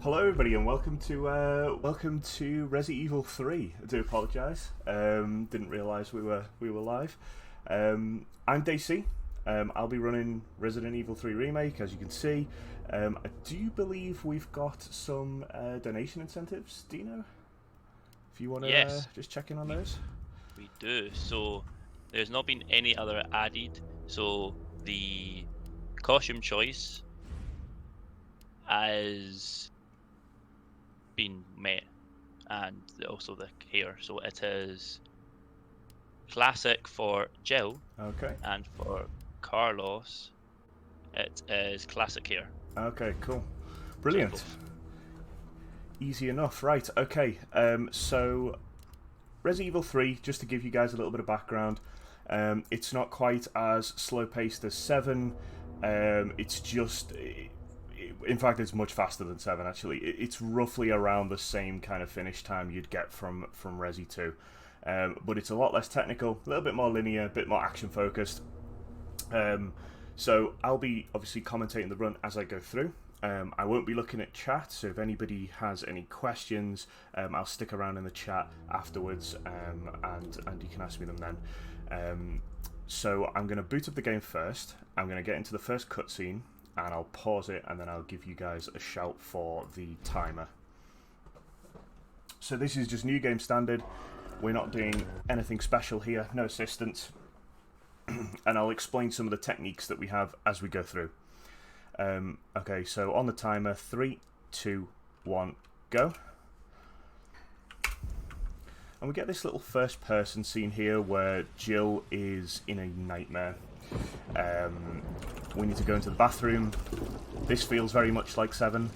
Hello everybody and welcome to Resident Evil 3. I do apologise. Didn't realise we were live. I'm DayC. I'll be running Resident Evil 3 Remake, as you can see. I do believe we've got some donation incentives. Do you know? If you want to just check in on those. We do. So there's not been any other added. So the costume choice has been met, and also the hair. So it is classic for Jill. Okay. And for Carlos, it is classic hair. Okay, cool. Brilliant. Easy enough. Right, okay. So Resident Evil 3, just to give you guys a little bit of background, it's not quite as slow-paced as 7. It's just... in fact, it's much faster than 7, actually. It's roughly around the same kind of finish time you'd get from Resi 2. But it's a lot less technical, a little bit more linear, a bit more action-focused. So I'll be obviously commentating the run as I go through. I won't be looking at chat, so if anybody has any questions, I'll stick around in the chat afterwards, and you can ask me them then. So I'm going to boot up the game first. I'm going to get into the first cutscene, and I'll pause it, and then I'll give you guys a shout for the timer. So this is just new game standard. We're not doing anything special here, no assistance. And I'll explain some of the techniques that we have as we go through. Okay, so on the timer, 3, 2, 1, go. And we get this little first person scene here where Jill is in a nightmare. We need to go into the bathroom. This feels very much like 7.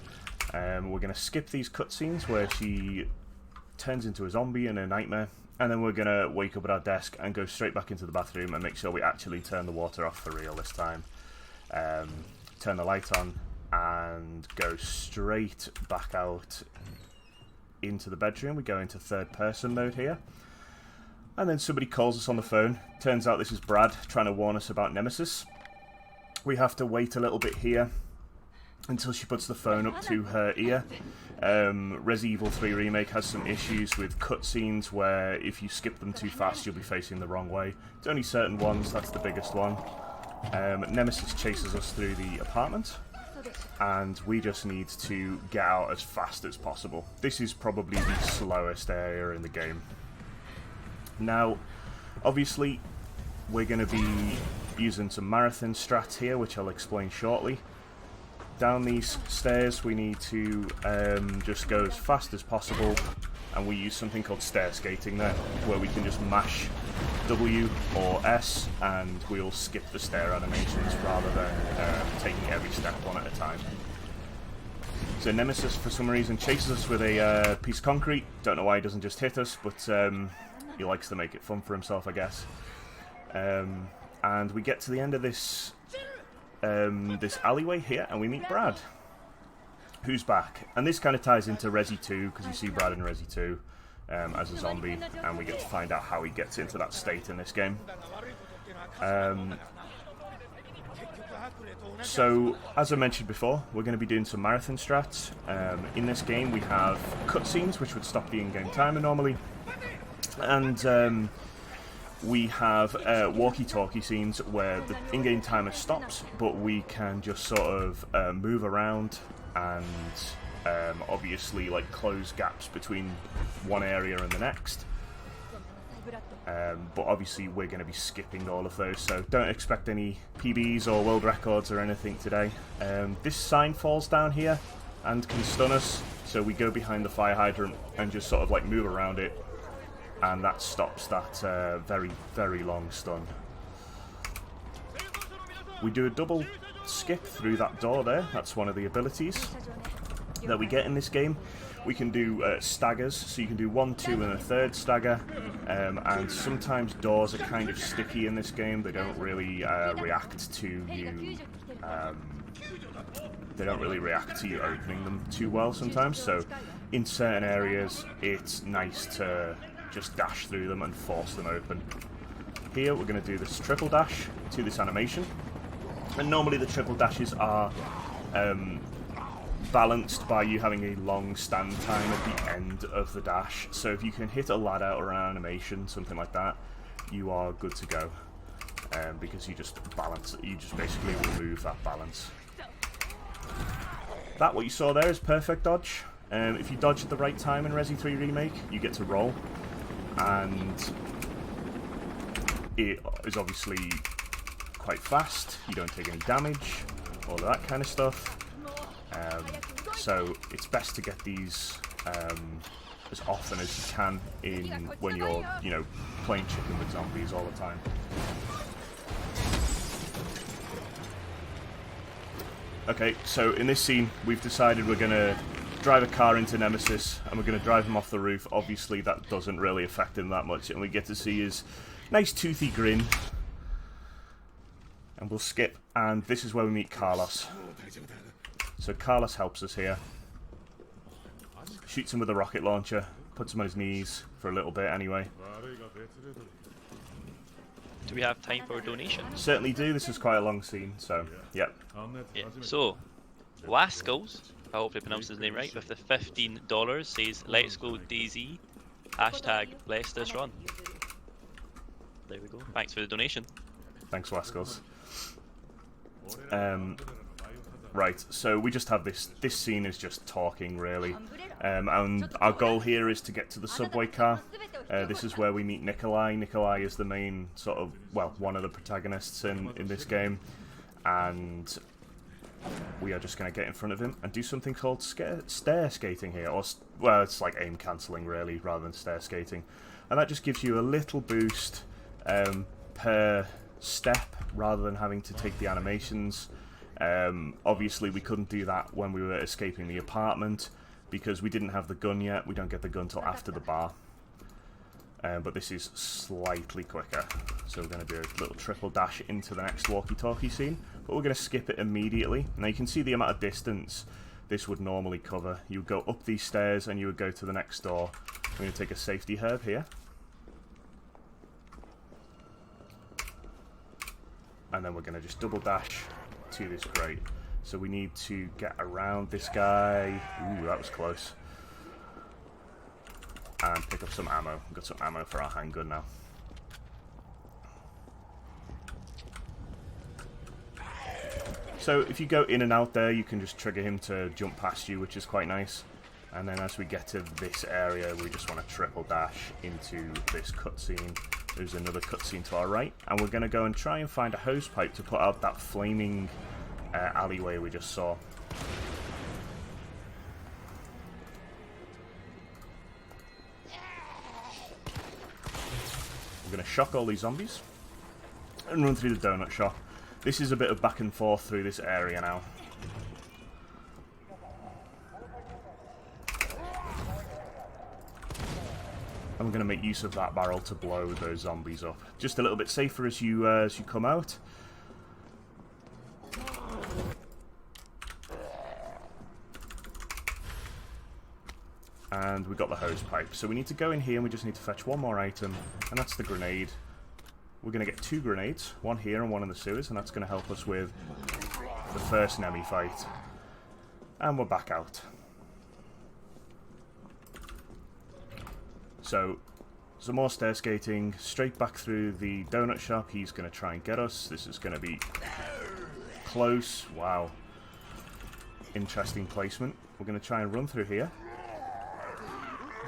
We're going to skip these cutscenes where she turns into a zombie in a nightmare, and then we're going to wake up at our desk and go straight back into the bathroom and make sure we actually turn the water off for real this time. Turn the light on and go straight back out into the bedroom. We go into third person mode here. And then somebody calls us on the phone. Turns out this is Brad trying to warn us about Nemesis. We have to wait a little bit here until she puts the phone up to her ear. Resident Evil 3 Remake has some issues with cutscenes where if you skip them too fast you'll be facing the wrong way. It's only certain ones, that's the biggest one. Nemesis chases us through the apartment, and we just need to get out as fast as possible. This is probably the slowest area in the game. Now, obviously, we're going to be using some marathon strats here, which I'll explain shortly. Down these stairs, we need to just go as fast as possible, and we use something called stair skating there, where we can just mash W or S, and we'll skip the stair animations rather than taking every step one at a time. So Nemesis, for some reason, chases us with a piece of concrete. Don't know why he doesn't just hit us, but he likes to make it fun for himself, I guess. And we get to the end of this this alleyway here, and we meet Brad, who's back. And this kind of ties into Resi 2, because you see Brad in Resi 2 as a zombie, and we get to find out how he gets into that state in this game. So, as I mentioned before, we're going to be doing some marathon strats. In this game we have cutscenes, which would stop the in-game timer normally, and we have walkie-talkie scenes where the in-game timer stops, but we can just sort of move around and obviously like close gaps between one area and the next. But obviously we're going to be skipping all of those, so don't expect any PBs or world records or anything today. This sign falls down here and can stun us, so we go behind the fire hydrant and just sort of like move around it, and that stops that very, very long stun. We do a double skip through that door there. That's one of the abilities that we get in this game. We can do staggers, so you can do 1, 2, and a third stagger, and sometimes doors are kind of sticky in this game. They don't really react to you. They don't really react to you opening them too well sometimes. So in certain areas, it's nice to just dash through them and force them open. Here we're going to do this triple dash to this animation, and normally the triple dashes are balanced by you having a long stand time at the end of the dash. So if you can hit a ladder or an animation, something like that, you are good to go. Because you just balance, you just basically remove that balance. That, what you saw there, is perfect dodge. If you dodge at the right time in Resi 3 Remake, you get to roll. And it is obviously quite fast, you don't take any damage, all of that kind of stuff. So it's best to get these as often as you can when you're, you know, playing chicken with zombies all the time. Okay, so in this scene, we've decided we're going to drive a car into Nemesis, and we're going to drive him off the roof. Obviously, that doesn't really affect him that much, and we get to see his nice toothy grin. And we'll skip, and this is where we meet Carlos. So Carlos helps us here. Shoots him with a rocket launcher, puts him on his knees for a little bit anyway. Do we have time for a donation? Certainly do, this is quite a long scene, so, yep. Yeah. So, Waskles, I hope I pronounced his name right, with the $15 says, "Let's go DayZ, hashtag bless this run." There we go, thanks for the donation. Thanks, Waskles. Right, so we just have this scene is just talking, really. And our goal here is to get to the subway car. This is where we meet Nikolai. Nikolai is the main sort of, well, one of the protagonists in this game. And we are just going to get in front of him and do something called stair skating here. Or, well, it's like aim cancelling, really, rather than stair skating. And that just gives you a little boost per step, rather than having to take the animations. Obviously, we couldn't do that when we were escaping the apartment, because we didn't have the gun yet. We don't get the gun till after the bar. But this is slightly quicker. So we're going to do a little triple dash into the next walkie-talkie scene, but we're going to skip it immediately. Now you can see the amount of distance this would normally cover. You would go up these stairs and you would go to the next door. I'm going to take a safety herb here. And then we're going to just double dash to this grate. So we need to get around this guy. Ooh, that was close. And pick up some ammo. We've got some ammo for our handgun now. So if you go in and out there, you can just trigger him to jump past you, which is quite nice. And then as we get to this area, we just want to triple dash into this cutscene. There's another cutscene to our right, and we're going to go and try and find a hose pipe to put out that flaming alleyway we just saw. We're going to shock all these zombies and run through the donut shop. This is a bit of back and forth through this area now. And we're going to make use of that barrel to blow those zombies up. Just a little bit safer as you come out. And we got the hose pipe. So we need to go in here and we just need to fetch one more item, and that's the grenade. We're going to get 2 grenades, one here and one in the sewers, and that's going to help us with the first Nemi fight. And we're back out. So, some more stair skating, straight back through the donut shop. He's going to try and get us. This is going to be close. Wow. Interesting placement. We're going to try and run through here.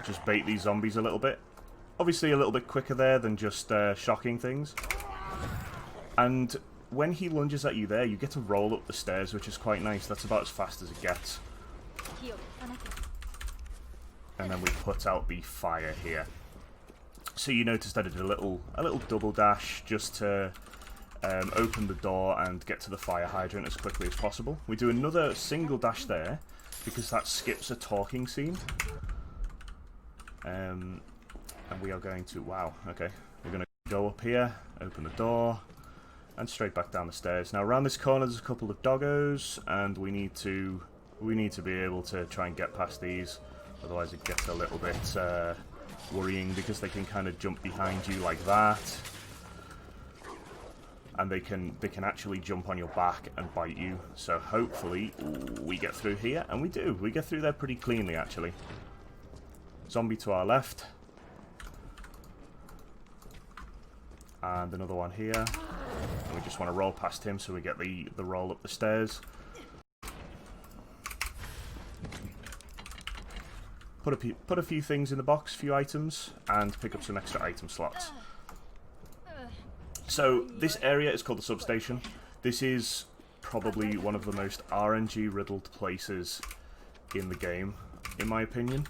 Just bait these zombies a little bit. Obviously a little bit quicker there than just shocking things. And when he lunges at you there, you get to roll up the stairs, which is quite nice. That's about as fast as it gets. And then we put out the fire here. So you noticed I did a little double dash just to open the door and get to the fire hydrant as quickly as possible. We do another single dash there because that skips a talking scene. And we are going to, wow, okay, we're going to go up here, open the door, and straight back down the stairs. Now around this corner there's a couple of doggos, and we need to be able to try and get past these, otherwise it gets a little bit worrying because they can kind of jump behind you like that. and they can actually jump on your back and bite you. So hopefully we get through here, and we do. We get through there pretty cleanly, actually. Zombie to our left. And another one here. And we just want to roll past him so we get the roll up the stairs. Put a few things in the box, few items, and pick up some extra item slots. So this area is called the substation. This is probably one of the most RNG riddled places in the game, in my opinion.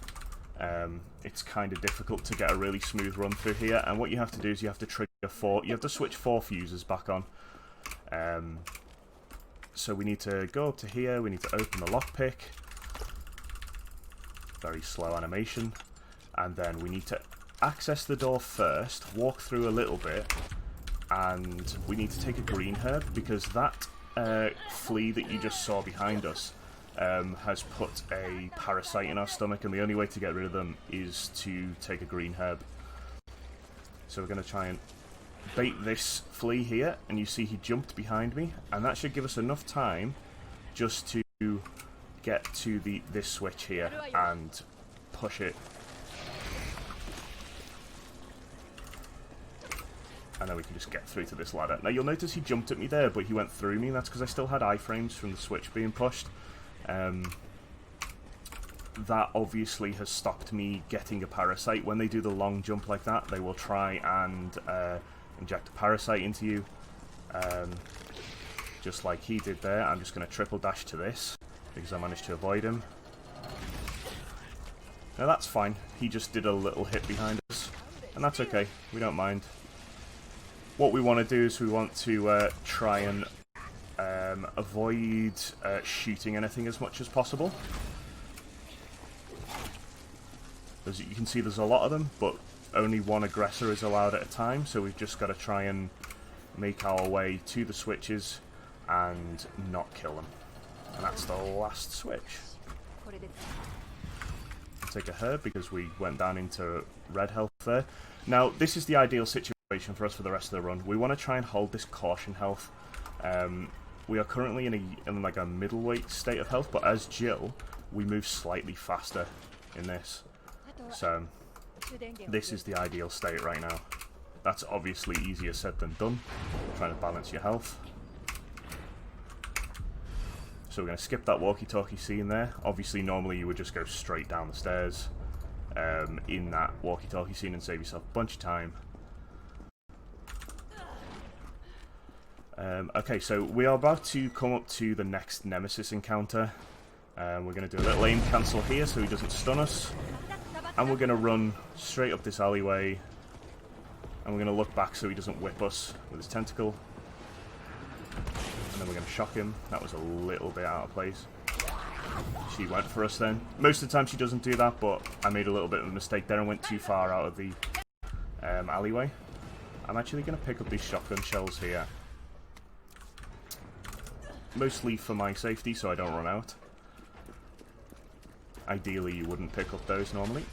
It's kind of difficult to get a really smooth run through here, and what you have to do is you have to switch 4 fuses back on. So we need to go up to here, we need to open the lockpick. Very slow animation. And then we need to access the door first, walk through a little bit, and we need to take a green herb, because that flea that you just saw behind us has put a parasite in our stomach, and the only way to get rid of them is to take a green herb. So we're going to try and bait this flea here, and you see he jumped behind me, and that should give us enough time just to get to this switch here and push it. And then we can just get through to this ladder. Now you'll notice he jumped at me there, but he went through me, and that's because I still had iframes from the switch being pushed. That obviously has stopped me getting a parasite. When they do the long jump like that, they will try and inject a parasite into you. Just like he did there. I'm just going to triple dash to this, because I managed to avoid him. Now that's fine. He just did a little hit behind us, and that's okay. We don't mind. What we want to do is we want to try and avoid shooting anything as much as possible. As you can see, there's a lot of them, but only one aggressor is allowed at a time, so we've just got to try and make our way to the switches and not kill them. And that's the last switch. I'll take a herb because we went down into red health there. Now, this is the ideal situation for us for the rest of the run. We want to try and hold this caution health. We are currently in like a middleweight state of health, but as Jill, we move slightly faster in this. So this is the ideal state right now. That's obviously easier said than done, trying to balance your health. So we're going to skip that walkie-talkie scene there. Obviously, normally you would just go straight down the stairs in that walkie-talkie scene and save yourself a bunch of time. Okay, so we are about to come up to the next Nemesis encounter. We're going to do a little aim cancel here so he doesn't stun us. And we're going to run straight up this alleyway. And we're going to look back so he doesn't whip us with his tentacle. And then we're going to shock him. That was a little bit out of place. She went for us then. Most of the time she doesn't do that, but I made a little bit of a mistake there and went too far out of the alleyway. I'm actually going to pick up these shotgun shells here. Mostly for my safety, so I don't run out. Ideally, you wouldn't pick up those normally.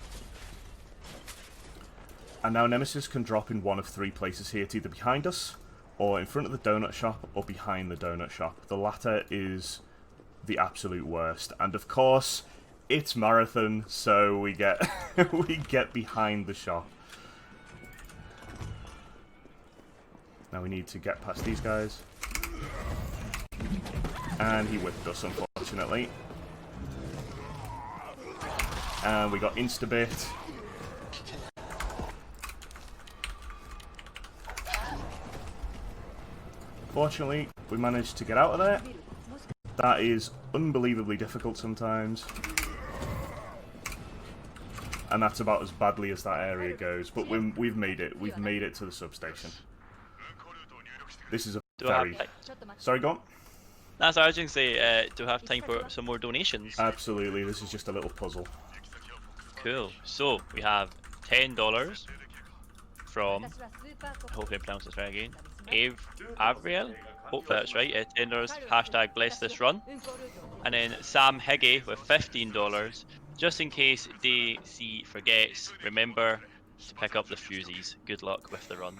And now Nemesis can drop in one of 3 places here. It's either behind us, or in front of the donut shop, or behind the donut shop. The latter is the absolute worst. And of course, it's Marathon, so we get we get behind the shop. Now we need to get past these guys. And he whipped us, unfortunately. And we got insta-bit. Fortunately, we managed to get out of there. That is unbelievably difficult sometimes. And that's about as badly as that area goes. But we've made it. We've made it to the substation. This is a very... Sorry, go on. That's what I was going to say. Do we have time for some more donations? Absolutely. This is just a little puzzle. Cool. So, we have $10 from... Hopefully I pronounced this right again. Avriel? Hopefully that's right. $10. Hashtag bless this run. And then Sam Higgy with $15. Just in case DayC forgets, remember to pick up the fusies. Good luck with the run.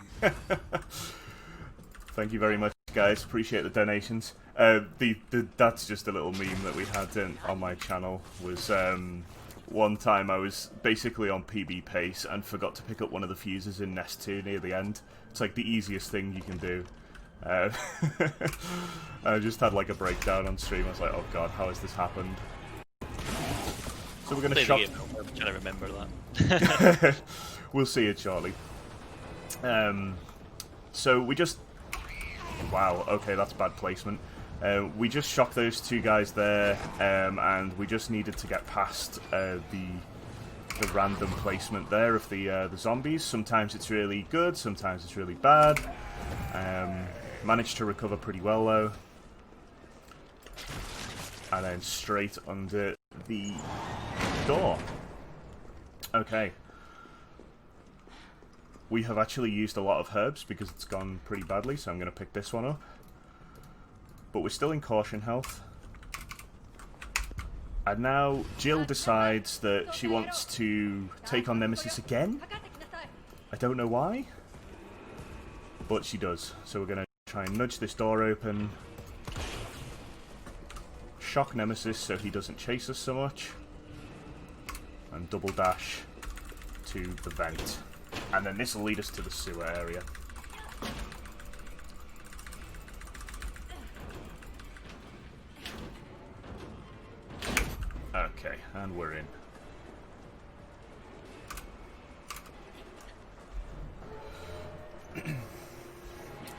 Thank you very much, guys. Appreciate the donations. That's just a little meme that we had on my channel. Was one time I was basically on PB pace and forgot to pick up one of the fuses in Nest 2 near the end. It's like the easiest thing you can do. I just had like a breakdown on stream. I was like, oh god, how has this happened? So we're gonna shop. I'm trying to remember that. We'll see it shortly. So we just. Wow. Okay, that's bad placement. We just shocked those two guys there, and we just needed to get past the random placement there of the zombies. Sometimes it's really good, sometimes it's really bad. Managed to recover pretty well though, and then straight under the door. Okay. We have actually used a lot of herbs because it's gone pretty badly, so I'm going to pick this one up. But we're still in caution health. And now Jill decides that she wants to take on Nemesis again. I don't know why, but she does. So we're going to try and nudge this door open. Shock Nemesis so he doesn't chase us so much. And double dash to the vent. And then this will lead us to the sewer area. Okay, and we're in.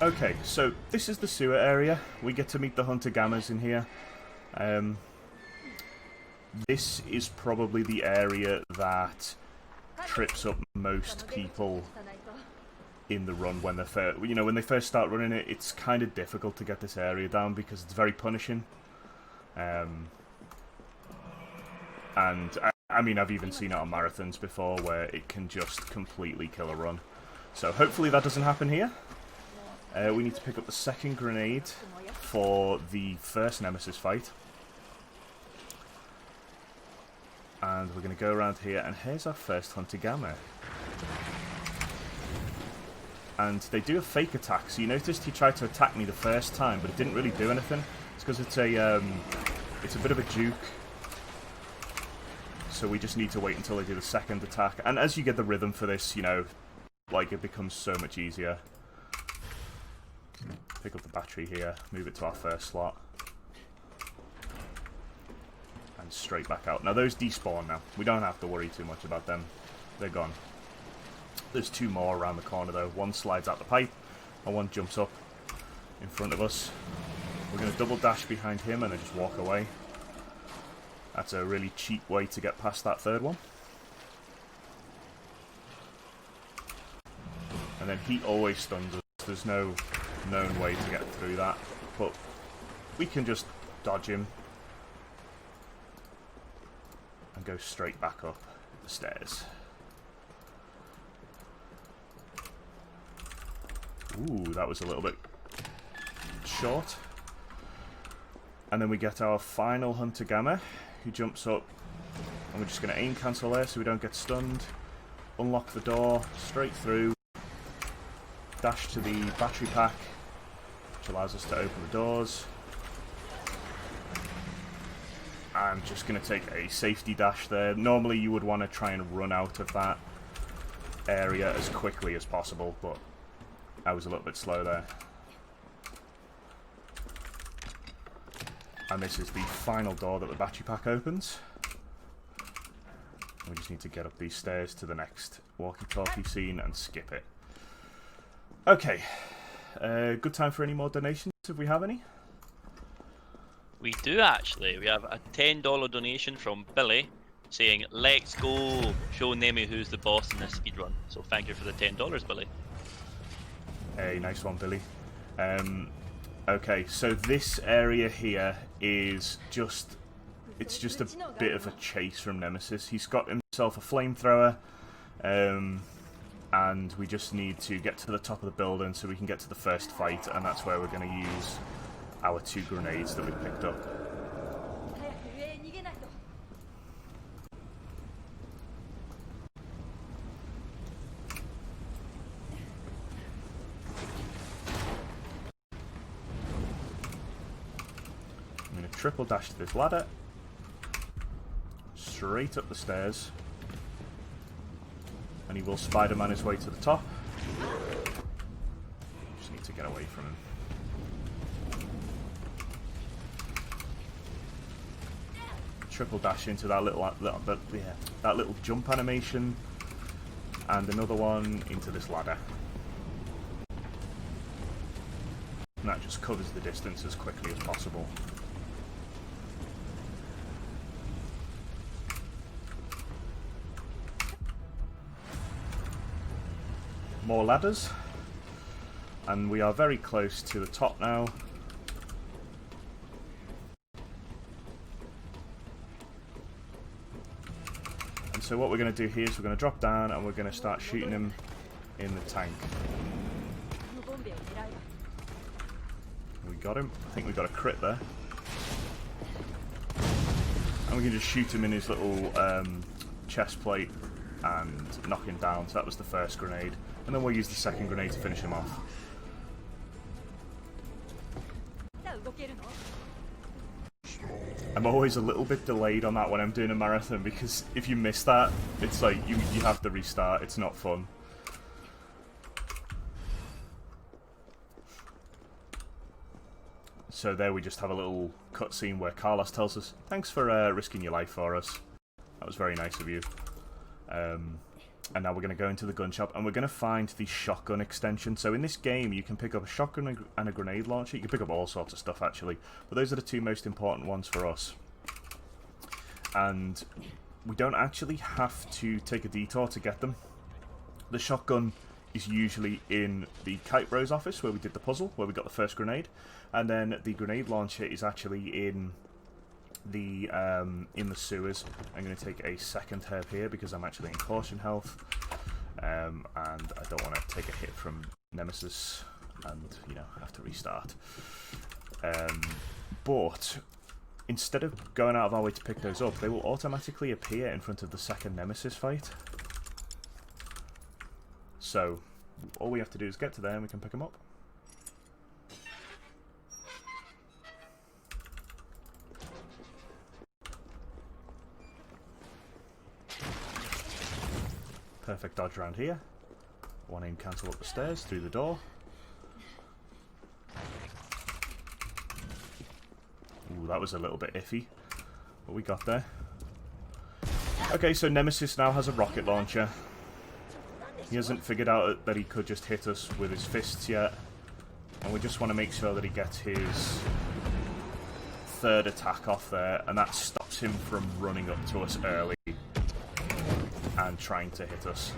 Okay, so this is the sewer area. We get to meet the Hunter-Gammas in here. This is probably the area that trips up most people in the run when they're when they first start running it. It's kind of difficult to get this area down because it's very punishing. And I mean, I've even seen it on marathons before where it can just completely kill a run. So hopefully that doesn't happen here. We need to pick up the second grenade for the first Nemesis fight. And we're going to go around here, and here's our first Hunter-Gamma. And they do a fake attack, so you noticed he tried to attack me the first time, but it didn't really do anything. It's because it's a bit of a juke. So we just need to wait until they do the second attack. And as you get the rhythm for this, like, it becomes so much easier. Pick up the battery here, move it to our first slot. And straight back out. Now those despawn now. We don't have to worry too much about them. They're gone. There's two more around the corner though. One slides out the pipe, and one jumps up in front of us. We're going to double dash behind him and then just walk away. That's a really cheap way to get past that third one. And then he always stuns us. There's no known way to get through that. But we can just dodge him. And go straight back up the stairs. Ooh, that was a little bit short. And then we get our final Hunter-Gamma, who jumps up. And we're just going to aim cancel there so we don't get stunned. Unlock the door, straight through. Dash to the battery pack, which allows us to open the doors. I'm just going to take a safety dash there. Normally you would want to try and run out of that area as quickly as possible, but I was a little bit slow there. And this is the final door that the battery pack opens. We just need to get up these stairs to the next walkie-talkie scene and skip it. Okay. Good time for any more donations, if we have any. We do actually. We have a $10 donation from Billy saying, "Let's go, show Nemi who's the boss in this speedrun." So thank you for the $10, Billy. Hey, nice one, Billy. Okay, so this area here is just... It's just a bit of a chase from Nemesis. He's got himself a flamethrower, and we just need to get to the top of the building so we can get to the first fight, and that's where we're going to use our 2 grenades that we picked up. triple dash to this ladder. Straight up the stairs. And he will Spider-Man his way to the top. Just need to get away from him. Triple dash into that that little jump animation, and another one into this ladder. And that just covers the distance as quickly as possible. More ladders, and we are very close to the top now. And so what we're going to do here is we're going to drop down and we're going to start shooting him in the tank. We got him. I think we got a crit there. And we can just shoot him in his little chest plate and knock him down. So that was the first grenade. And then we'll use the second grenade to finish him off. I'm always a little bit delayed on that when I'm doing a marathon, because if you miss that, it's like you have to restart. It's not fun. So there we just have a little cutscene where Carlos tells us, "Thanks for risking your life for us. That was very nice of you." And now we're going to go into the gun shop and we're going to find the shotgun extension. So in this game you can pick up a shotgun and a grenade launcher. You can pick up all sorts of stuff actually, but those are the two most important ones for us. And we don't actually have to take a detour to get them. The shotgun is usually in the Kite Bros office where we did the puzzle, where we got the first grenade. And then the grenade launcher is actually in the sewers. I'm going to take a second herb here because I'm actually in caution health, and I don't want to take a hit from Nemesis and, you know, have to restart. But instead of going out of our way to pick those up, they will automatically appear in front of the second Nemesis fight. So all we have to do is get to there and we can pick them up. Perfect dodge around here. One aim cancel up the stairs, through the door. Ooh, that was a little bit iffy, but we got there. Okay, so Nemesis now has a rocket launcher. He hasn't figured out that he could just hit us with his fists yet. And we just want to make sure that he gets his third attack off there, and that stops him from running up to us early and trying to hit us.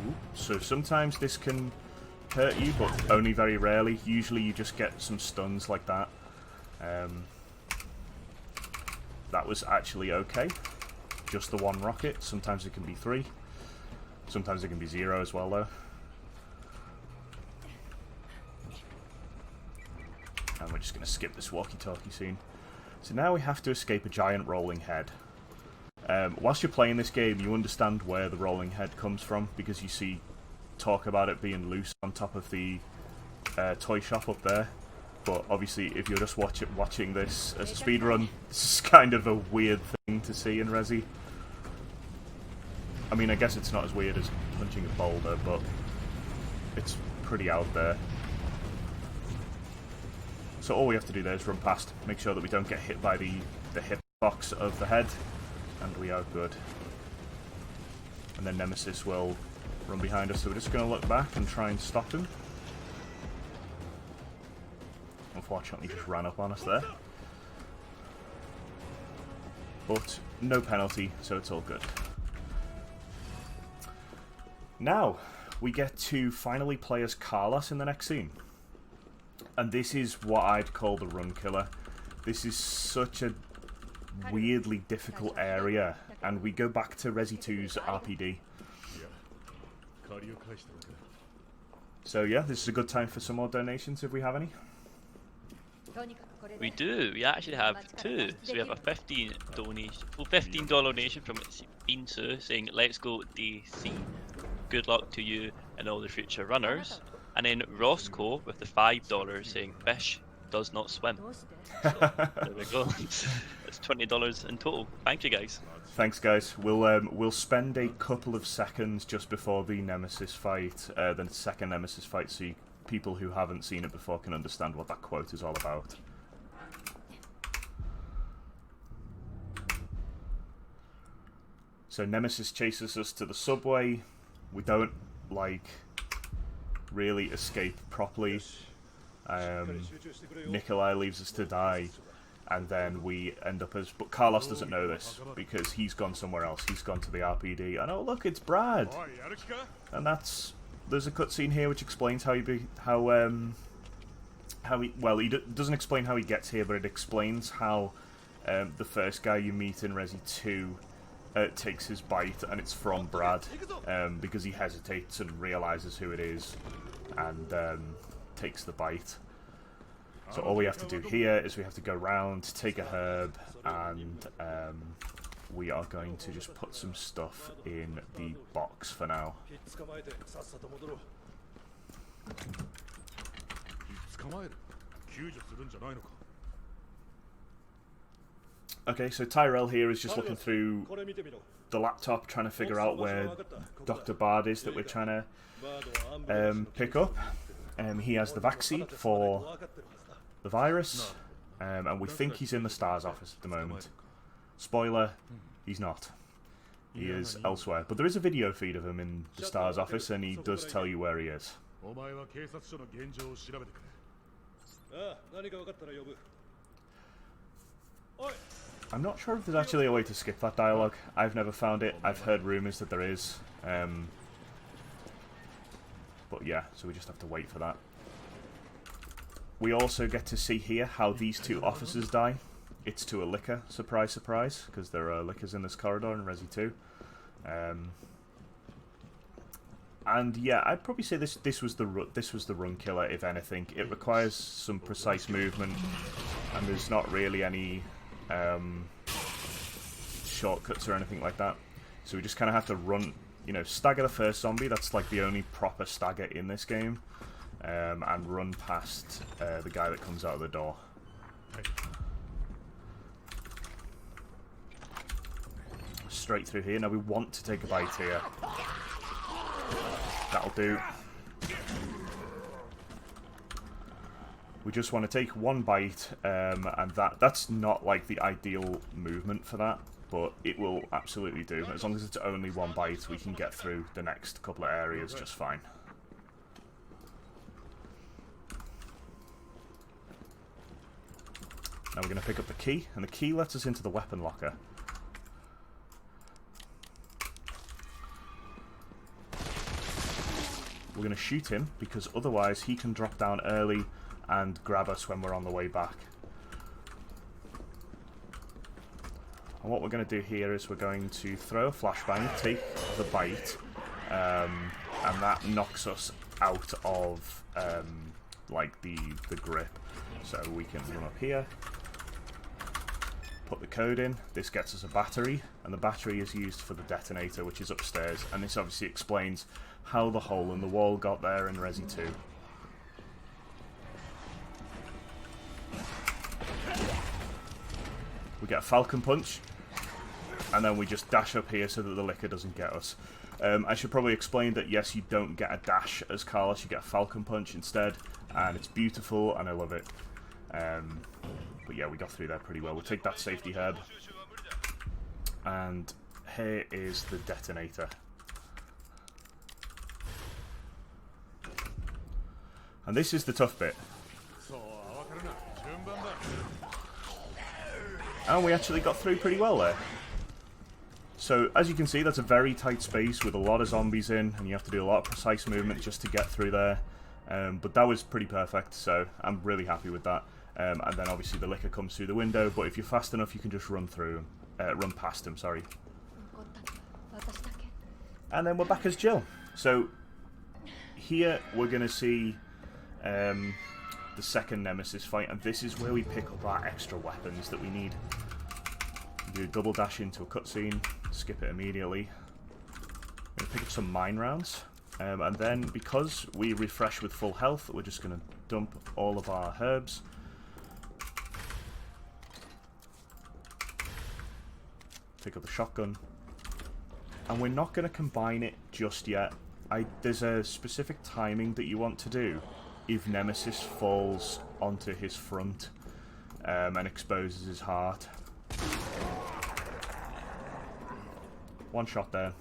Ooh. So sometimes this can hurt you, but only very rarely. Usually you just get some stuns like that. That was actually okay. Just the one rocket. Sometimes it can be 3. Sometimes it can be 0 as well, though. And we're just going to skip this walkie-talkie scene. So now we have to escape a giant rolling head. Whilst you're playing this game, you understand where the rolling head comes from, because you see talk about it being loose on top of the toy shop up there. But obviously, if you're just watching this as a speedrun, this is kind of a weird thing to see in Resi. I mean, I guess it's not as weird as punching a boulder, but it's pretty out there. So all we have to do there is run past, make sure that we don't get hit by the hitbox of the head, and we are good. And then Nemesis will run behind us, so we're just going to look back and try and stop him. Unfortunately, he just ran up on us there. But no penalty, so it's all good. Now, we get to finally play as Carlos in the next scene. And this is what I'd call the run killer. This is such a weirdly difficult area, and we go back to Resi 2's RPD. So yeah, this is a good time for some more donations if we have any. We do. We actually have two. So we have a $15 donation from Bean Sue saying, "Let's go DayC. Good luck to you and all the future runners." And then Roscoe with the $5 saying, "Fish does not swim." There we go. That's $20 in total. Thank you, guys. Thanks, guys. We'll spend a couple of seconds just before the Nemesis fight, the second Nemesis fight, so people who haven't seen it before can understand what that quote is all about. So Nemesis chases us to the subway. We don't, like, really escape properly. Nikolai leaves us to die, and then we end up as... But Carlos doesn't know this, because he's gone somewhere else. He's gone to the RPD, and oh look, it's Brad! And that's... There's a cutscene here which explains how he... Well, he doesn't explain how he gets here, but it explains how the first guy you meet in Resi 2 takes his bite, and it's from Brad, because he hesitates and realises who it is, and takes the bite. So all we have to do here is we have to go round, take a herb, and we are going to just put some stuff in the box for now. Okay, so Tyrell here is just looking through the laptop, trying to figure out where Dr. Bard is that we're trying to pick up. He has the vaccine for the virus, and we think he's in the STARS office at the moment. Spoiler, he's not. He is elsewhere. But there is a video feed of him in the STARS office, and he does tell you where he is. I'm not sure if there's actually a way to skip that dialogue. I've never found it. I've heard rumours that there is. But yeah, so we just have to wait for that. We also get to see here how these two officers die. It's to a liquor, surprise, surprise, because there are liquors in this corridor in Resi 2. And yeah, I'd probably say this was the run killer, if anything. It requires some precise movement, and there's not really any shortcuts or anything like that. So we just kind of have to run, you know, stagger the first zombie. That's like the only proper stagger in this game, and run past the guy that comes out of the door. Straight through here. Now we want to take a bite here. That'll do. We just want to take one bite, and that's not like the ideal movement for that, but it will absolutely do. As long as it's only one bite, we can get through the next couple of areas just fine. Now we're going to pick up the key, and the key lets us into the weapon locker. We're going to shoot him, because otherwise he can drop down early and grab us when we're on the way back. And what we're going to do here is we're going to throw a flashbang, take the bite, and that knocks us out of like the grip. So we can run up here, put the code in. This gets us a battery, and the battery is used for the detonator, which is upstairs. And this obviously explains how the hole in the wall got there in Resi 2. We get a Falcon Punch, and then we just dash up here so that the liquor doesn't get us. I should probably explain that yes, you don't get a dash as Carlos, you get a Falcon Punch instead, and it's beautiful, and I love it. But yeah, we got through there pretty well. We'll take that safety herb, and here is the detonator. And this is the tough bit. And we actually got through pretty well there. So, as you can see, that's a very tight space with a lot of zombies in, and you have to do a lot of precise movement just to get through there. But that was pretty perfect, so I'm really happy with that. And then obviously the liquor comes through the window, but if you're fast enough, you can just run past him, sorry. And then we're back as Jill. So, here we're going to see the second Nemesis fight, and this is where we pick up our extra weapons that we need. Do a double dash into a cutscene, skip it immediately. We're going to pick up some mine rounds, and then because we refresh with full health, we're just going to dump all of our herbs. Pick up the shotgun. And we're not going to combine it just yet. There's a specific timing that you want to do if Nemesis falls onto his front and exposes his heart. One shot there.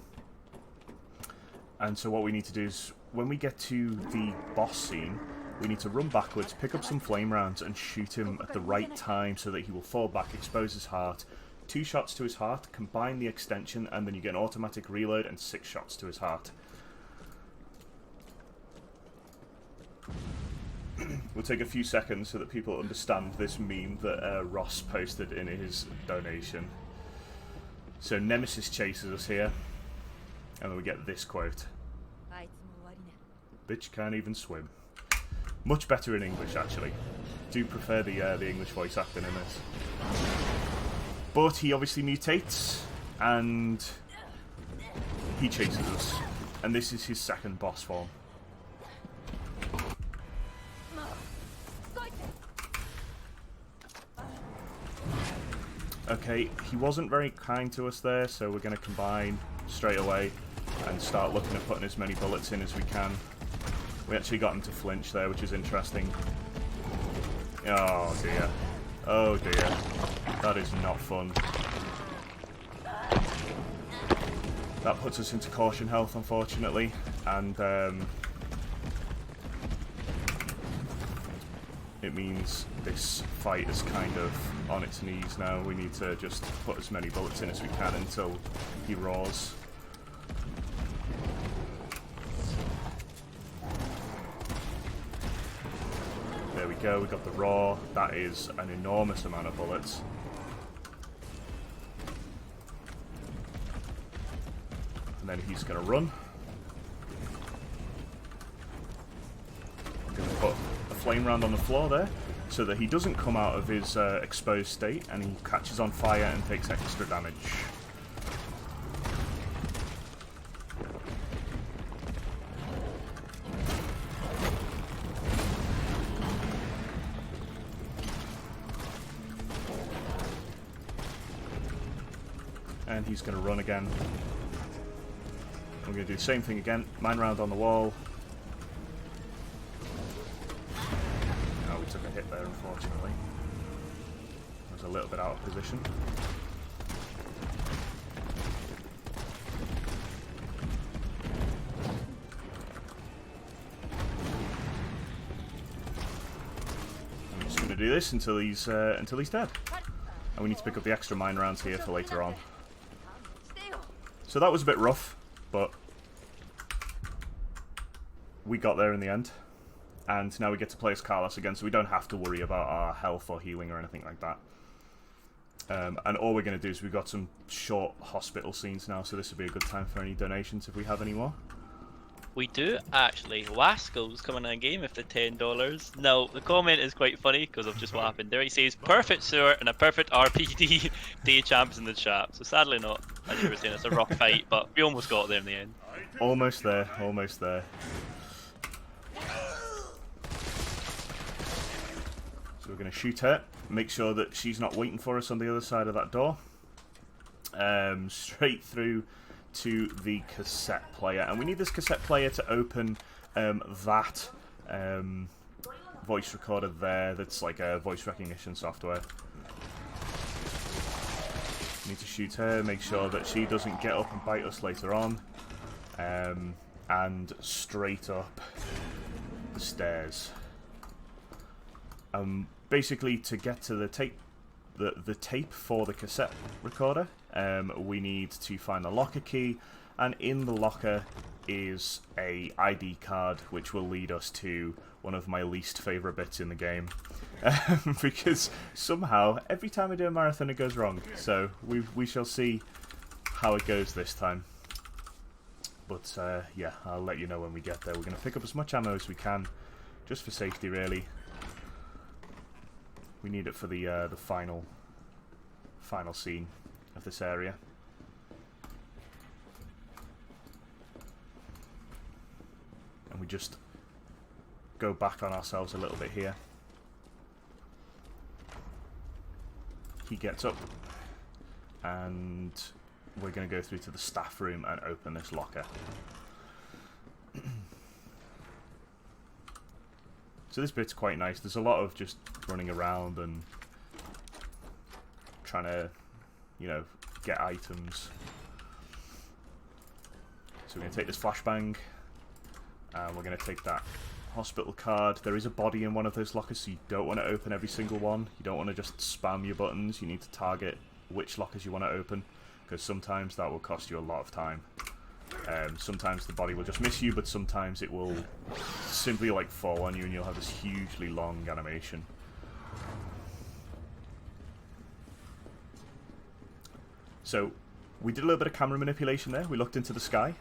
And so what we need to do is, when we get to the boss scene, we need to run backwards, pick up some flame rounds, and shoot him at the right time so that he will fall back, expose his heart. 2 shots to his heart, combine the extension, and then you get an automatic reload and 6 shots to his heart. We'll take a few seconds so that people understand this meme that Ross posted in his donation. So Nemesis chases us here, and then we get this quote. Bitch can't even swim. Much better in English, actually. Do prefer the English voice acting in this. But he obviously mutates, and he chases us. And this is his second boss form. Okay, he wasn't very kind to us there, so we're going to combine straight away and start looking at putting as many bullets in as we can. We actually got him to flinch there, which is interesting. Oh dear. Oh dear. That is not fun. That puts us into caution health, unfortunately, and it means this fight is kind of on its knees now. We need to just put as many bullets in as we can until he roars. There we go, we got the roar. That is an enormous amount of bullets. And then he's going to run. I'm going to put a flame round on the floor there so that he doesn't come out of his exposed state and he catches on fire and takes extra damage. And he's going to run again. We're going to do the same thing again. Mine round on the wall. Oh, we took a hit there, unfortunately. I was a little bit out of position. I'm just going to do this until he's dead. And we need to pick up the extra mine rounds here for later on. So that was a bit rough, but we got there in the end. And now we get to play as Carlos again, so we don't have to worry about our health or healing or anything like that. And all we're going to do is we've got some short hospital scenes now, so this would be a good time for any donations if we have any more. We do actually. Wasco's coming in game if the $10. Now, the comment is quite funny because of just what happened there. He says, perfect sewer and a perfect RPD. Day champs in the chat. So sadly not. As you were saying, it's a rough fight, but we almost got there in the end. Almost there, almost there. So we're going to shoot her. Make sure that she's not waiting for us on the other side of that door. Straight through to the cassette player, and we need this cassette player to open that voice recorder there. That's like a voice recognition software. We need to shoot her, make sure that she doesn't get up and bite us later on, and straight up the stairs. Basically, to get to the tape, the tape for the cassette recorder, we need to find the locker key, and in the locker is a ID card which will lead us to one of my least favourite bits in the game, because somehow every time I do a marathon it goes wrong, so we shall see how it goes this time. But yeah, I'll let you know when we get there. We're going to pick up as much ammo as we can, just for safety really. We need it for the final scene of this area. And we just go back on ourselves a little bit here. He gets up, and we're going to go through to the staff room and open this locker. So this bit's quite nice. There's a lot of just running around and trying to, you know, get items. So we're going to take this flashbang, and we're going to take that hospital card. There is a body in one of those lockers, so you don't want to open every single one. You don't want to just spam your buttons. You need to target which lockers you want to open, because sometimes that will cost you a lot of time. Sometimes the body will just miss you, but sometimes it will simply like fall on you and you'll have this hugely long animation. So we did a little bit of camera manipulation there. We looked into the sky.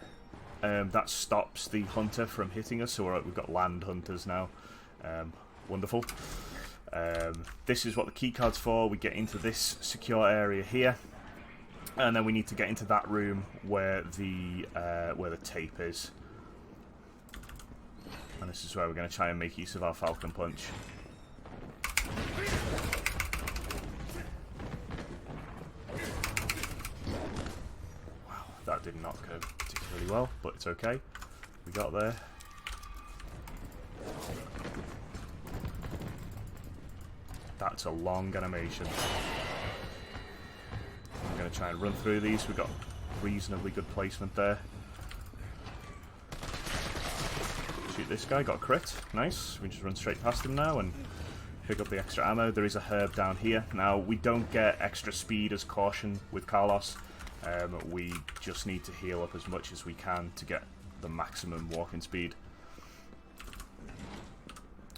That stops the hunter from hitting us, so we've got land hunters now. Wonderful. This is what the keycard's for. We get into this secure area here, and then we need to get into that room where the tape is. And this is where we're going to try and make use of our Falcon Punch. Wow, that did not go particularly well, but it's okay. We got there. That's a long animation. I'm going to try and run through these. We've got reasonably good placement there. Shoot this guy, got a crit. Nice. We just run straight past him now and pick up the extra ammo. There is a herb down here. Now, we don't get extra speed as caution with Carlos. We just need to heal up as much as we can to get the maximum walking speed.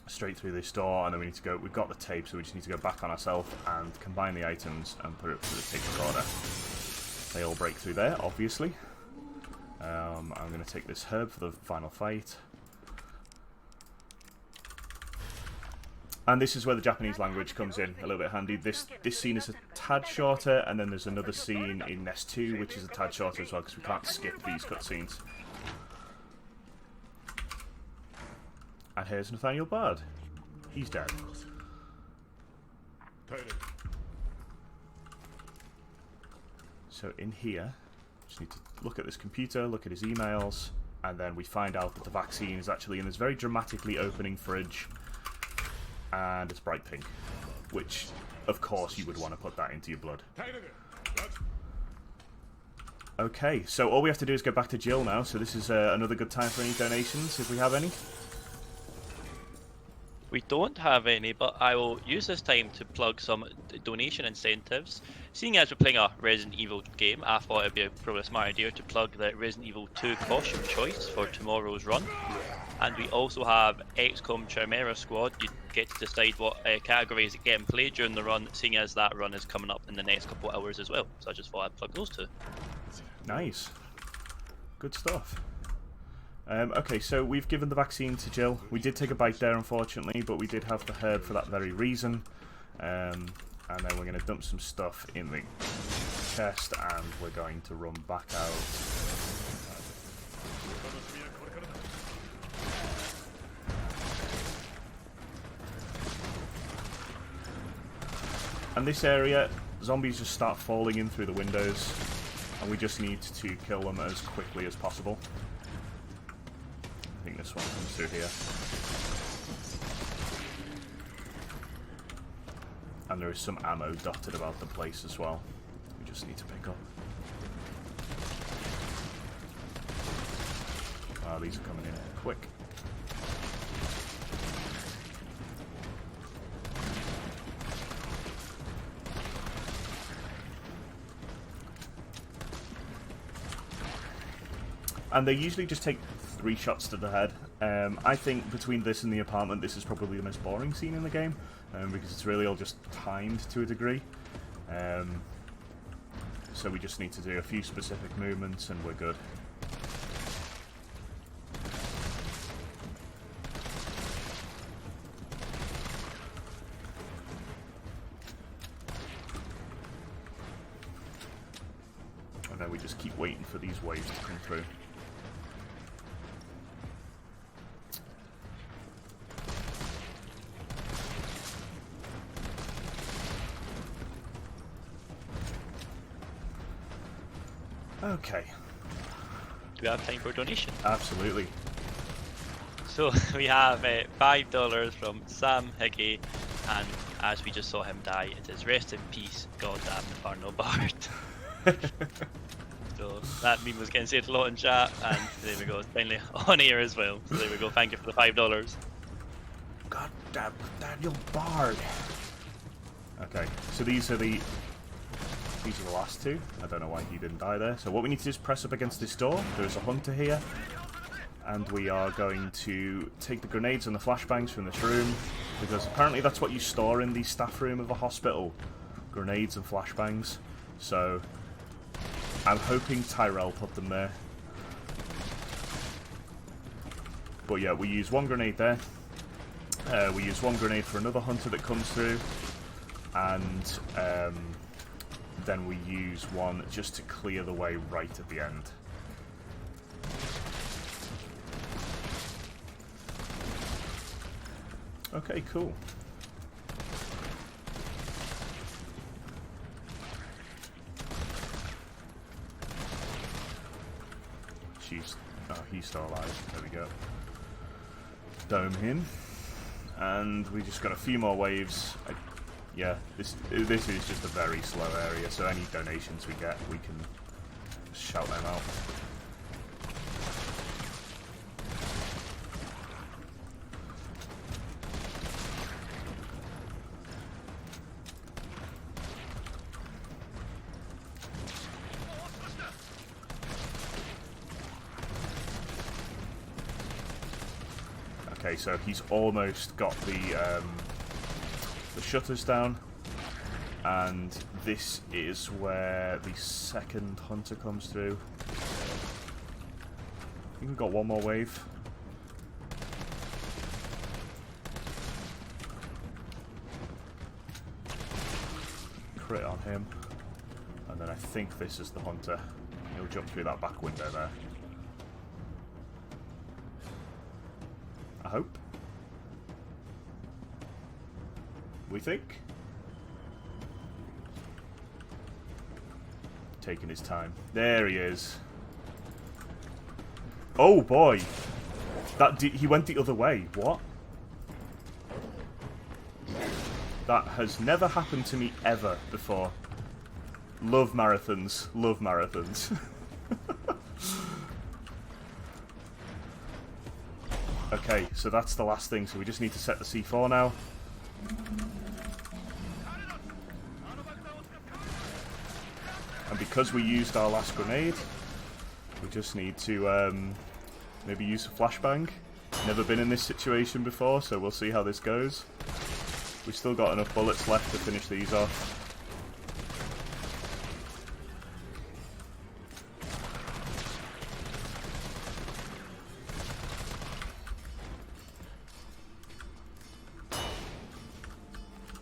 Straight through this door, and then we need to go. We've got the tape, so we just need to go back on ourselves and combine the items and put it through the tape recorder. They all break through there, obviously. I'm going to take this herb for the final fight. And this is where the Japanese language comes in a little bit handy. This scene is a tad shorter, and then there's another scene in Nest 2 which is a tad shorter as well, because we can't skip these cutscenes. And here's Nathaniel Bard. He's dead. So in here, just need to look at this computer, look at his emails, and then we find out that the vaccine is actually in this very dramatically opening fridge, and it's bright pink, which, of course, you would want to put that into your blood. Okay, so all we have to do is go back to Jill now, so this is another good time for any donations, if we have any. We don't have any, but I will use this time to plug some donation incentives. Seeing as we're playing a Resident Evil game, I thought it'd be probably a smart idea to plug the Resident Evil 2 costume choice for tomorrow's run. And we also have XCOM Chimera Squad. You get to decide what categories it get played during the run, seeing as that run is coming up in the next couple of hours as well. So I just thought I'd plug those two. Nice. Good stuff. Okay, so we've given the vaccine to Jill. We did take a bite there, unfortunately, but we did have the herb for that very reason. And then we're going to dump some stuff in the chest, and we're going to run back out. And this area, zombies just start falling in through the windows, and we just need to kill them as quickly as possible. I think this one comes through here. And there is some ammo dotted about the place as well. We just need to pick up. Wow, these are coming in quick. And they usually just take 3 shots to the head. I think between this and the apartment, this is probably the most boring scene in the game, because it's really all just timed to a degree. So we just need to do a few specific movements and we're good. we just keep waiting for these waves to come through. Okay. Do we have time for a donation? Absolutely. So we have $5 from Sam Higgy, and as we just saw him die, it is rest in peace, goddamn Inferno Bard. So that meme was getting said a lot in chat, and there we go, it's finally on air as well. So there we go, thank you for the $5. Goddamn Daniel Bard. Okay, so these are the last two. I don't know why he didn't die there. So what we need to do is press up against this door. There's a hunter here. And we are going to take the grenades and the flashbangs from this room, because apparently that's what you store in the staff room of a hospital. Grenades and flashbangs. So I'm hoping Tyrell put them there. But yeah, we use one grenade there. We use one grenade for another hunter that comes through. And then we use one just to clear the way right at the end. Okay, cool. He's still alive. There we go. Dome him. And we just got a few more waves. Yeah, this is just a very slow area, so any donations we get, we can shout them out. Okay, so he's almost got the shutters down, and this is where the second hunter comes through. I think we've got one more wave. Crit on him, and then I think this is the hunter. He'll jump through that back window there. I hope. We think. Taking his time. There he is. Oh boy! He went the other way. What? That has never happened to me ever before. Love marathons. Love marathons. Okay, so that's the last thing, so we just need to set the C4 now. And because we used our last grenade, we just need to maybe use a flashbang. Never been in this situation before, so we'll see how this goes. We've still got enough bullets left to finish these off.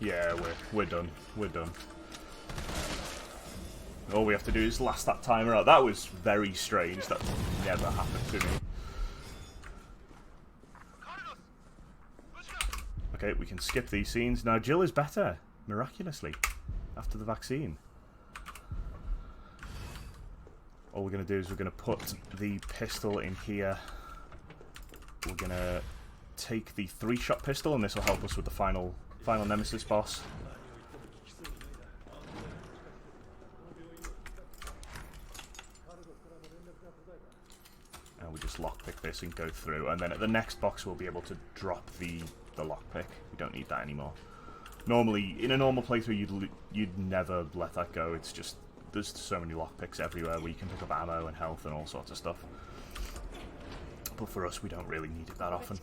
Yeah, we're done. We're done. All we have to do is last that timer out. That was very strange. That never happened to me. Okay, we can skip these scenes. Now Jill is better, miraculously, after the vaccine. All we're going to do is we're going to put the pistol in here. We're going to take the 3-shot pistol, and this will help us with the final Nemesis boss. And we just lockpick this and go through, and then at the next box we'll be able to drop the lockpick. We don't need that anymore. Normally, in a normal playthrough, you'd never let that go. It's just there's so many lockpicks everywhere where you can pick up ammo and health and all sorts of stuff. But for us, we don't really need it that often.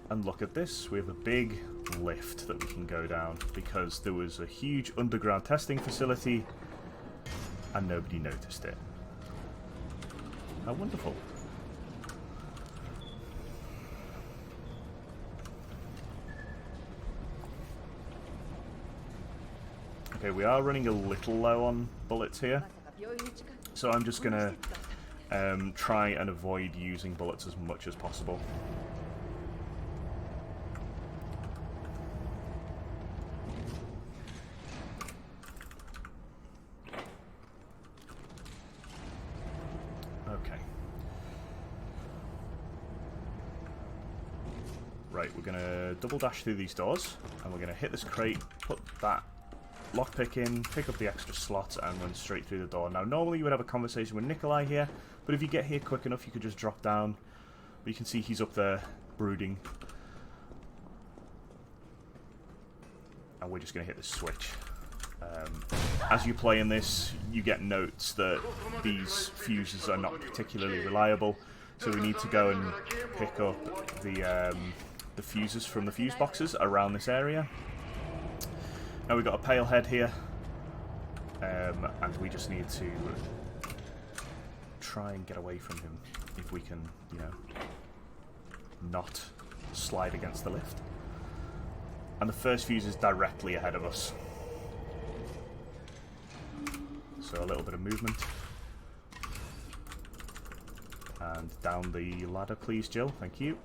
And look at this, we have a big lift that we can go down because there was a huge underground testing facility and nobody noticed it. How wonderful. Okay, we are running a little low on bullets here, so I'm just gonna try and avoid using bullets as much as possible. Okay. Right, we're gonna double dash through these doors, and we're gonna hit this crate, put that lockpick in, pick up the extra slot, and run straight through the door. Now, normally you would have a conversation with Nikolai here, but if you get here quick enough, you could just drop down. But you can see he's up there, brooding. And we're just going to hit the switch. As you play in this, you get notes that these fuses are not particularly reliable, so we need to go and pick up the fuses from the fuse boxes around this area. Now we've got a pale head here, and we just need to try and get away from him if we can, you know, not slide against the lift. And the first fuse is directly ahead of us. So a little bit of movement. And down the ladder, please, Jill. Thank you.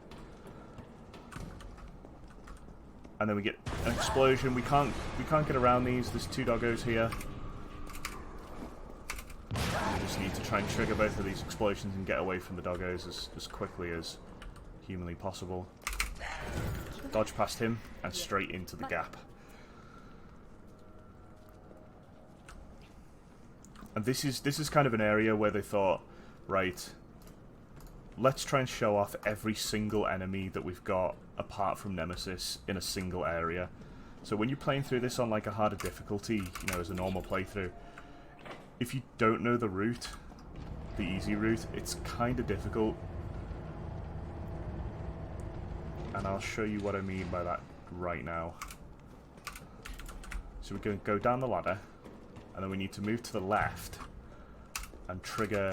And then we get an explosion. We can't get around these. There's two doggos here. We just need to try and trigger both of these explosions and get away from the doggos as quickly as humanly possible. Dodge past him and straight into the gap. And this is kind of an area where they thought, right, let's try and show off every single enemy that we've got apart from Nemesis in a single area. So when you're playing through this on like a harder difficulty, you know, as a normal playthrough, if you don't know the route, the easy route, it's kind of difficult. And I'll show you what I mean by that right now. So we're going to go down the ladder, and then we need to move to the left and trigger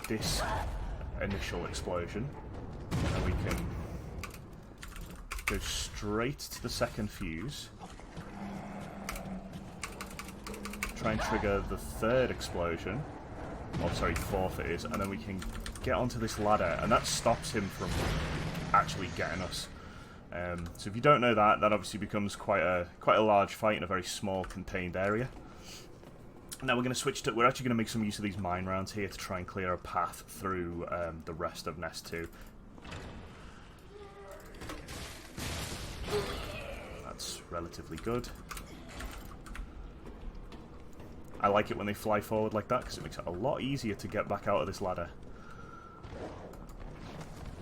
this initial explosion. And then we can go straight to the second fuse. Try and trigger the third explosion. Oh, sorry, fourth it is. And then we can get onto this ladder, and that stops him from actually getting us. So if you don't know that, that obviously becomes quite a large fight in a very small contained area. Now we're going to switch to, we're actually going to make some use of these mine rounds here to try and clear a path through the rest of Nest 2. That's relatively good. I like it when they fly forward like that because it makes it a lot easier to get back out of this ladder.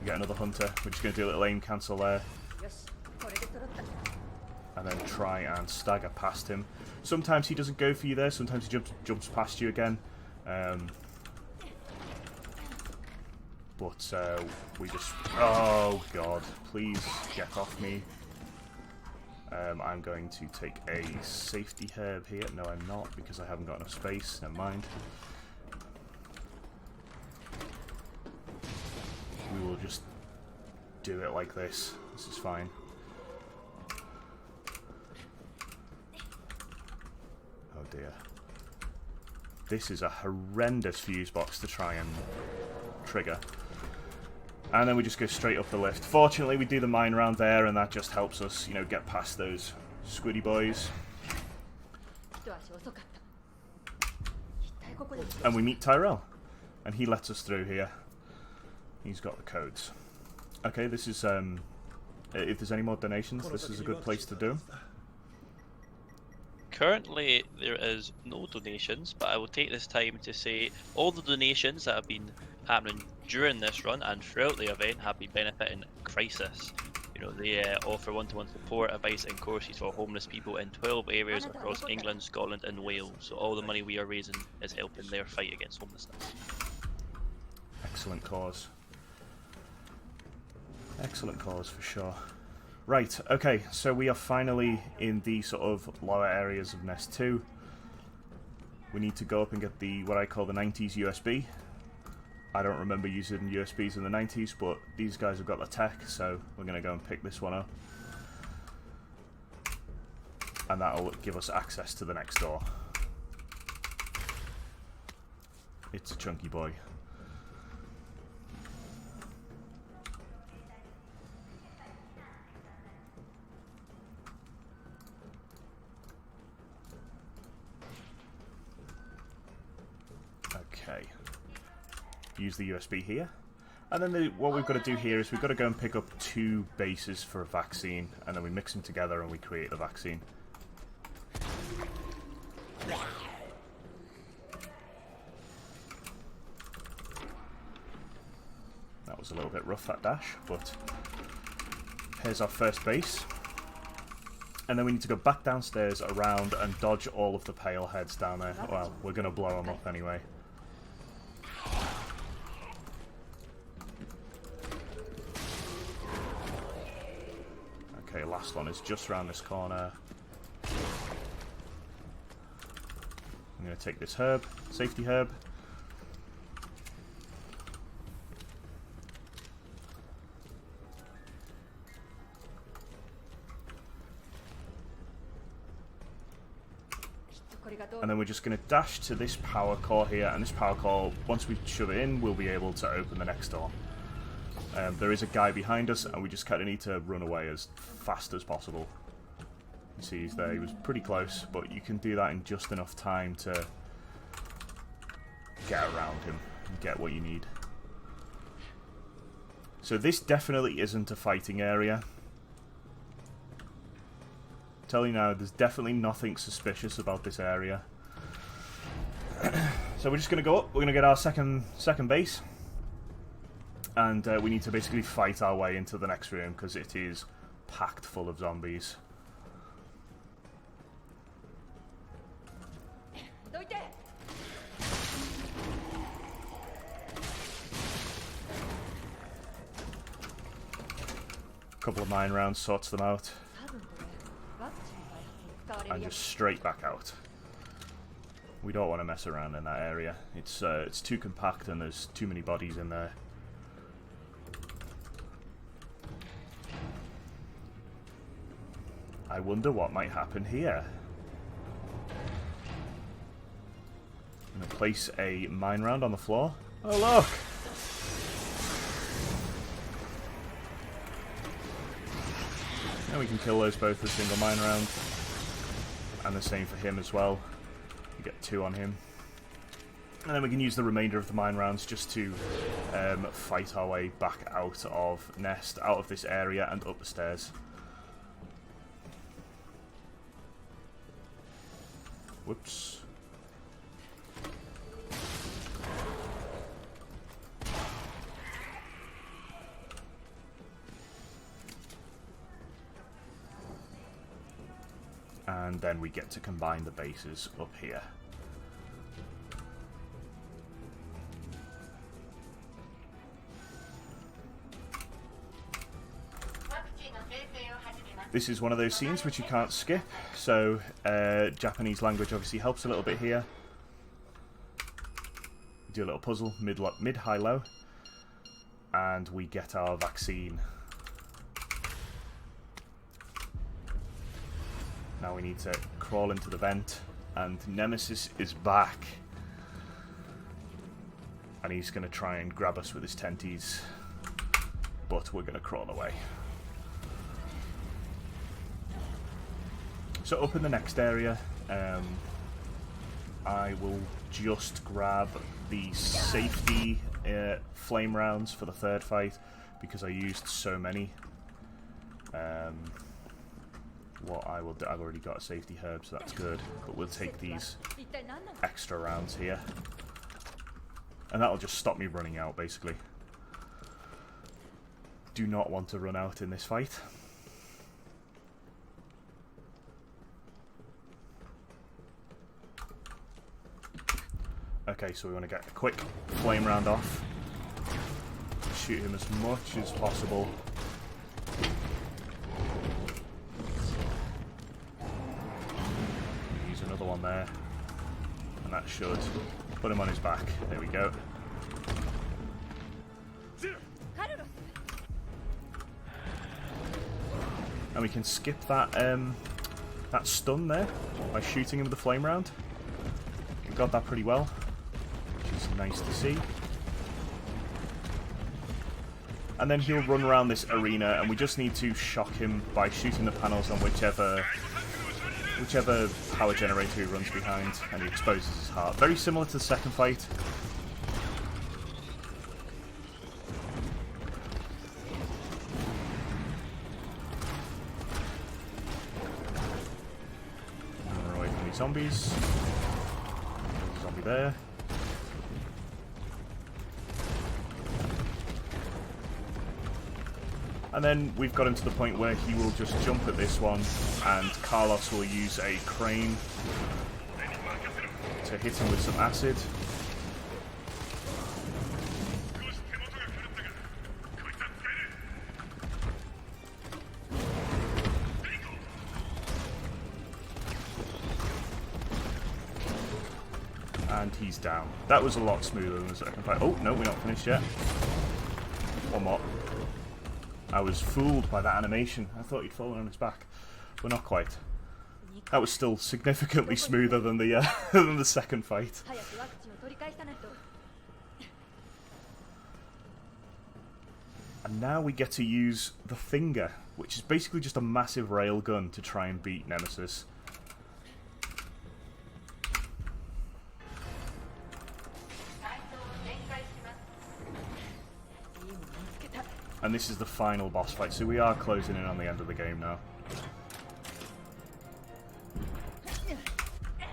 We get another hunter. We're just going to do a little aim cancel there. And then try and stagger past him. Sometimes he doesn't go for you there, sometimes he jumps past you again. But we just... Oh god, please get off me. I'm going to take a safety herb here. No, I'm not, because I haven't got enough space. Never mind. We will just do it like this. This is fine. Oh dear. This is a horrendous fuse box to try and trigger. And then we just go straight up the lift. Fortunately, we do the mine round there, and that just helps us, you know, get past those squiddy boys. And we meet Tyrell, and he lets us through here. He's got the codes. Okay, this is, if there's any more donations, this is a good place to do. Currently, there is no donations, but I will take this time to say all the donations that have been happening during this run and throughout the event have been benefiting Crisis. You know, they offer one-to-one support, advice and courses for homeless people in 12 areas across England, Scotland and Wales. So all the money we are raising is helping their fight against homelessness. Excellent cause. Excellent cause for sure. Right, okay, so we are finally in the sort of lower areas of Nest 2. We need to go up and get the, what I call the 90s USB. I don't remember using USBs in the 90s, but these guys have got the tech, so we're going to go and pick this one up. and that'll give us access to the next door. It's a chunky boy. Okay. Use the USB here. And then what we've got to do here is we've got to go and pick up 2 bases for a vaccine, and then we mix them together and we create the vaccine. That was a little bit rough, that dash, but here's our first base. And then we need to go back downstairs, around, and dodge all of the pale heads down there. Well, we're going to blow them up anyway. Okay, last one is just around this corner. I'm going to take this herb, safety herb. And then we're just going to dash to this power core here, and this power core, once we shove it in, we'll be able to open the next door. There is a guy behind us, and we just kind of need to run away as fast as possible. You see he's there, he was pretty close, but you can do that in just enough time to get around him and get what you need. So this definitely isn't a fighting area. I'm telling you now, there's definitely nothing suspicious about this area. So we're just going to go up, we're going to get our second base. And we need to basically fight our way into the next room because it is packed full of zombies. A couple of mine rounds sorts them out. And just straight back out. We don't want to mess around in that area. It's too compact and there's too many bodies in there. I wonder what might happen here. I'm going to place a mine round on the floor. Oh, look! And we can kill those both with a single mine round. And the same for him as well. We get 2 on him. And then we can use the remainder of the mine rounds just to fight our way back out of Nest, out of this area, and up the stairs. Whoops. And then we get to combine the bases up here. This is one of those scenes which you can't skip, so Japanese language obviously helps a little bit here. Do a little puzzle, mid, high, low, and we get our vaccine. Now we need to crawl into the vent, and Nemesis is back. And he's going to try and grab us with his tenties, but we're going to crawl away. So up in the next area, I will just grab the safety flame rounds for the third fight because I used so many. What I will do, I've already got a safety herb, so that's good. But we'll take these extra rounds here, and that'll just stop me running out. Basically, do not want to run out in this fight. Okay, so we want to get a quick flame round off. Shoot him as much as possible. Use another one there. And that should put him on his back. There we go. And we can skip that that stun there by shooting him with the flame round. We got that pretty well, which is nice to see. And then he'll run around this arena, and we just need to shock him by shooting the panels on whichever power generator he runs behind, and he exposes his heart. Very similar to the second fight. Run away from these zombies. There's a zombie there. And then we've got him to the point where he will just jump at this one, and Carlos will use a crane to hit him with some acid. And he's down. That was a lot smoother than the second fight. Oh, no, we're not finished yet. One more. I was fooled by that animation. I thought he'd fallen on his back, but not quite. That was still significantly smoother than the than the second fight. And now we get to use the finger, which is basically just a massive railgun to try and beat Nemesis. And this is the final boss fight, so we are closing in on the end of the game now.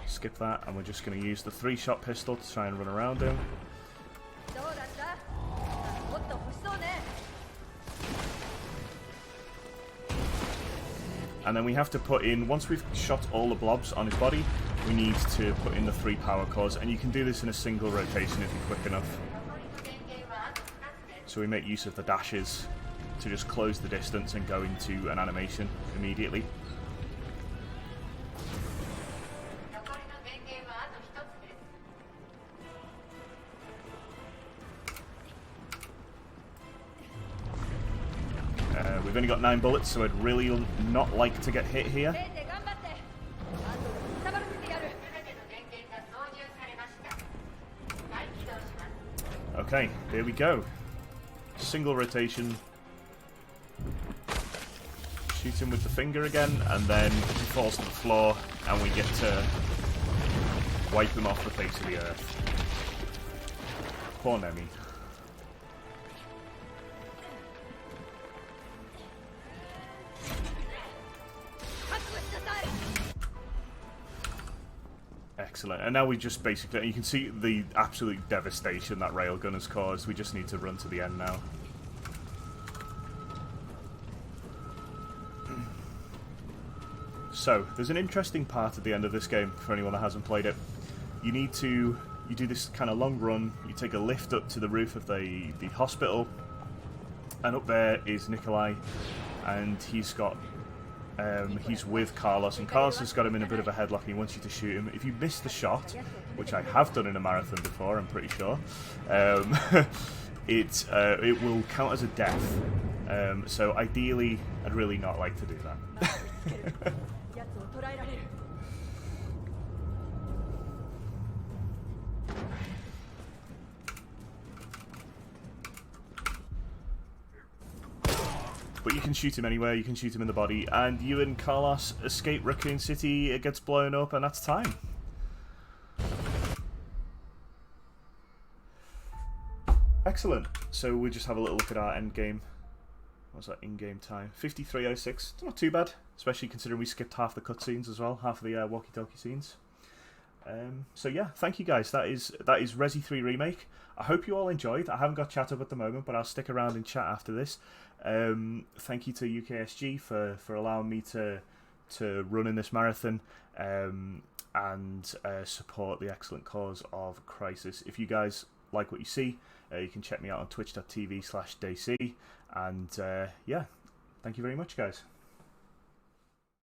Skip that, and we're just going to use the 3-shot pistol to try and run around him. And then we have to put in, once we've shot all the blobs on his body, we need to put in the 3 power cores, and you can do this in a single rotation if you're quick enough. So we make use of the dashes to just close the distance and go into an animation immediately. We've only got 9 bullets, so I'd really not like to get hit here. Okay, there we go. Single rotation. Shoot him with the finger again, and then he falls to the floor, and we get to wipe him off the face of the earth. Poor Nemi. Excellent. And now we just basically, you can see the absolute devastation that railgun has caused. We just need to run to the end now. So, there's an interesting part at the end of this game for anyone that hasn't played it. You do this kind of long run, you take a lift up to the roof of the hospital, and up there is Nikolai, and he's with Carlos, and Carlos has got him in a bit of a headlock and he wants you to shoot him. If you miss the shot, which I have done in a marathon before, I'm pretty sure, it will count as a death. So ideally, I'd really not like to do that. But you can shoot him anywhere, you can shoot him in the body, and you and Carlos escape Raccoon City, it gets blown up, and that's time. Excellent. So we'll just have a little look at our end game. What's that in-game time? 53:06. It's not too bad, especially considering we skipped half the cutscenes as well, half of the walkie-talkie scenes. So yeah, thank you guys. That is Resi 3 Remake. I hope you all enjoyed. I haven't got chat up at the moment, but I'll stick around in chat after this. Thank you to UKSG for allowing me to run in this marathon and support the excellent cause of Crisis. If you guys like what you see, you can check me out on twitch.tv/DayC. And yeah, thank you very much, guys.